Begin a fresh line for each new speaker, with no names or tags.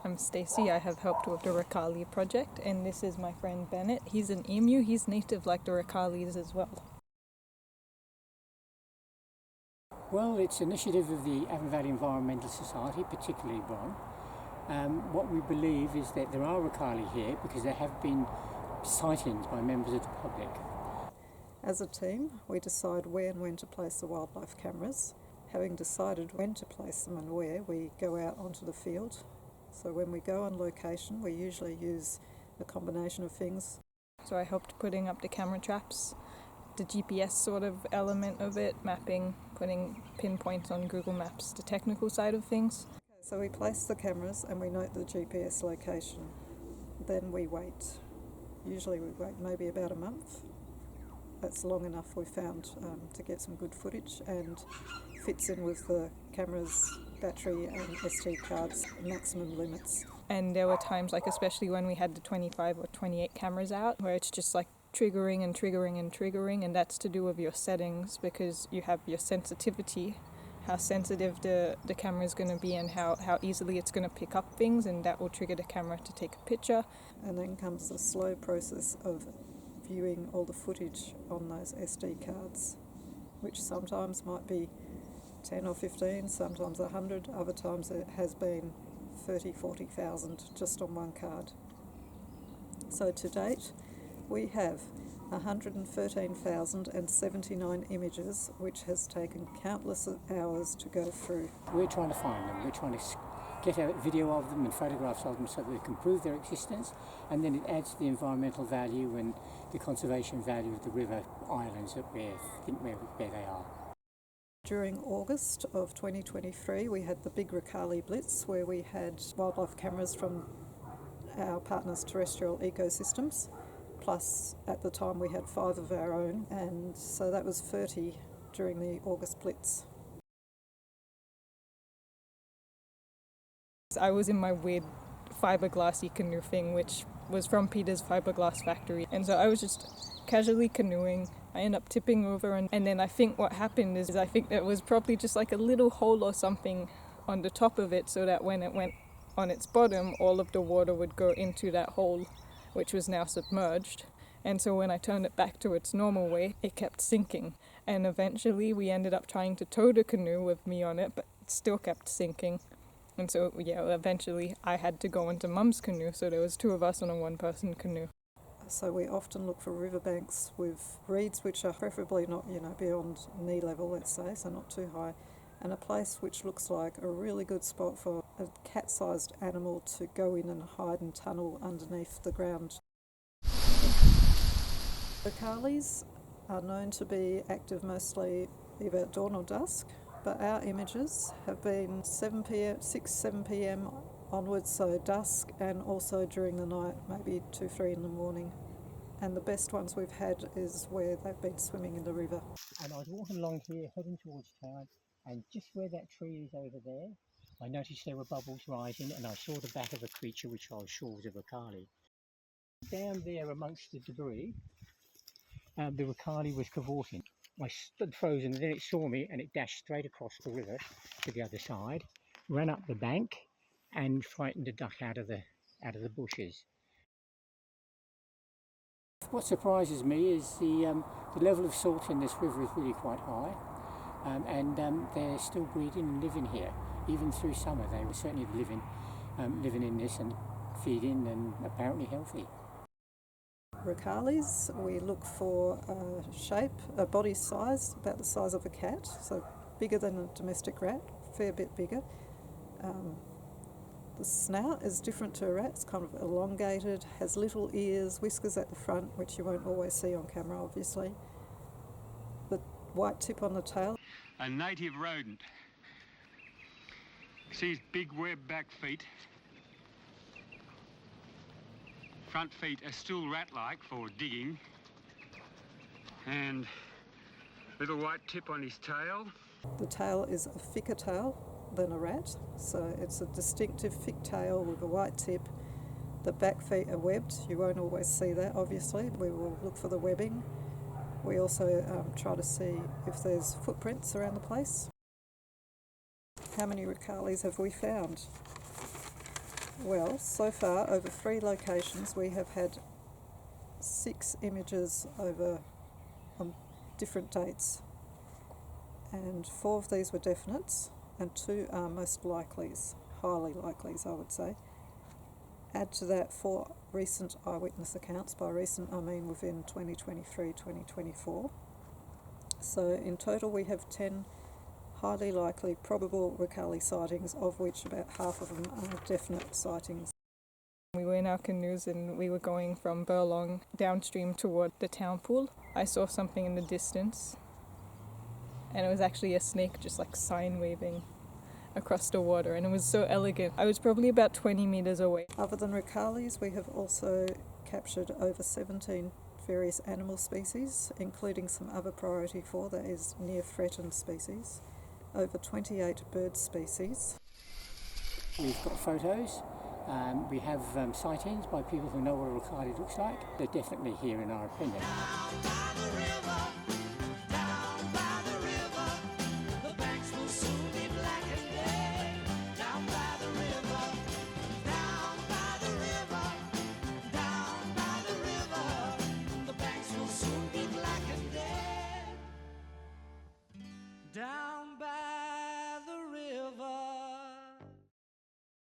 I'm Stacey. I have helped with the Rakali Project, and this is my friend Bennett. He's an emu. He's native like the Rakalis as well.
Well, it's an initiative of the Avon Valley Environmental Society, particularly Ron. What we believe is that there are Rakali here because there have been sightings by members of the public.
As a team, we decide where and when to place the wildlife cameras. Having decided when to place them and where, we go out onto the field. So when we go on location, we usually use a combination of things.
So I helped putting up the camera traps, the GPS sort of element of it, mapping, putting pinpoints on Google Maps, the technical side of things.
So we place the cameras and we note the GPS location. Then we wait. Usually we wait maybe about a month. That's long enough, we found, to get some good footage and fits in with the camera's battery and SD cards maximum limits.
And there were times, like especially when we had the 25 or 28 cameras out, where it's just like triggering and triggering and triggering, and that's to do with your settings because you have your sensitivity, how sensitive the camera is going to be and how easily it's going to pick up things, and that will trigger the camera to take a picture.
And then comes the slow process of viewing all the footage on those SD cards, which sometimes might be 10 or 15, sometimes 100, other times it has been 30, 40,000 just on one card. So to date, we have 113,079 images, which has taken countless hours to go through.
We're trying to find them, we're trying to get a video of them and photographs of them so that we can prove their existence, and then it adds to the environmental value and the conservation value of the river islands that where they are.
During August of 2023, we had the big Rakali Blitz where we had wildlife cameras from our partners Terrestrial Ecosystems, plus at the time we had 5 of our own, and so that was 30 during the August Blitz.
I was in my weird fiberglassy canoe thing, which was from Peter's fiberglass factory, and so I was just casually canoeing. I ended up tipping over, and then I think what happened is I think there was probably just like a little hole or something on the top of it, so that when it went on its bottom, all of the water would go into that hole, which was now submerged. And so when I turned it back to its normal way, it kept sinking. And eventually we ended up trying to tow the canoe with me on it, but it still kept sinking. And so, eventually I had to go into Mum's canoe, so there was 2 of us on a 1-person canoe.
So we often look for riverbanks with reeds which are preferably not, beyond knee level, let's say, so not too high, and a place which looks like a really good spot for a cat-sized animal to go in and hide and tunnel underneath the ground. Rakalis are known to be active mostly either at dawn or dusk, but our images have been 7 p.m. onwards, so dusk, and also during the night, maybe 2, 3 in the morning. And the best ones we've had is where they've been swimming in the river.
And I was walking along here, heading towards town, and just where that tree is over there, I noticed there were bubbles rising, and I saw the back of a creature which I was sure was a Rakali. Down there amongst the debris, the Rakali was cavorting. I stood frozen, and then it saw me, and it dashed straight across the river to the other side, ran up the bank, and frightened a duck out of the bushes. What surprises me is the level of salt in this river is really quite high, and they're still breeding and living here. Even through summer, they were certainly living in this and feeding and apparently healthy.
Rakalis, we look for a body size, about the size of a cat, so bigger than a domestic rat, a fair bit bigger. The snout is different to a rat, it's kind of elongated, has little ears, whiskers at the front, which you won't always see on camera obviously. The white tip on the tail.
A native rodent. Sees big webbed back feet. Front feet are still rat-like for digging. And little white tip on his tail.
The tail is a thicker tail than a rat, so it's a distinctive thick tail with a white tip. The back feet are webbed. You won't always see that, obviously. We will look for the webbing. We also try to see if there's footprints around the place. How many Rakalis have we found? Well, so far, over 3 locations, we have had 6 images over on different dates, and 4 of these were definites and 2 are most likelies, highly likelies I would say. Add to that 4 recent eyewitness accounts. By recent I mean within 2023-2024. So in total we have 10 highly likely probable Rakali sightings, of which about half of them are definite sightings.
We were in our canoes and we were going from Burlong downstream toward the town pool. I saw something in the distance, and it was actually a snake just like sign waving across the water, and it was so elegant. I was probably about 20 meters away.
Other than Rakalis, we have also captured over 17 various animal species, including some other priority 4, that is near threatened species, over 28 bird species.
We've got photos. We have sightings by people who know what a Rakali looks like. They're definitely here in our opinion.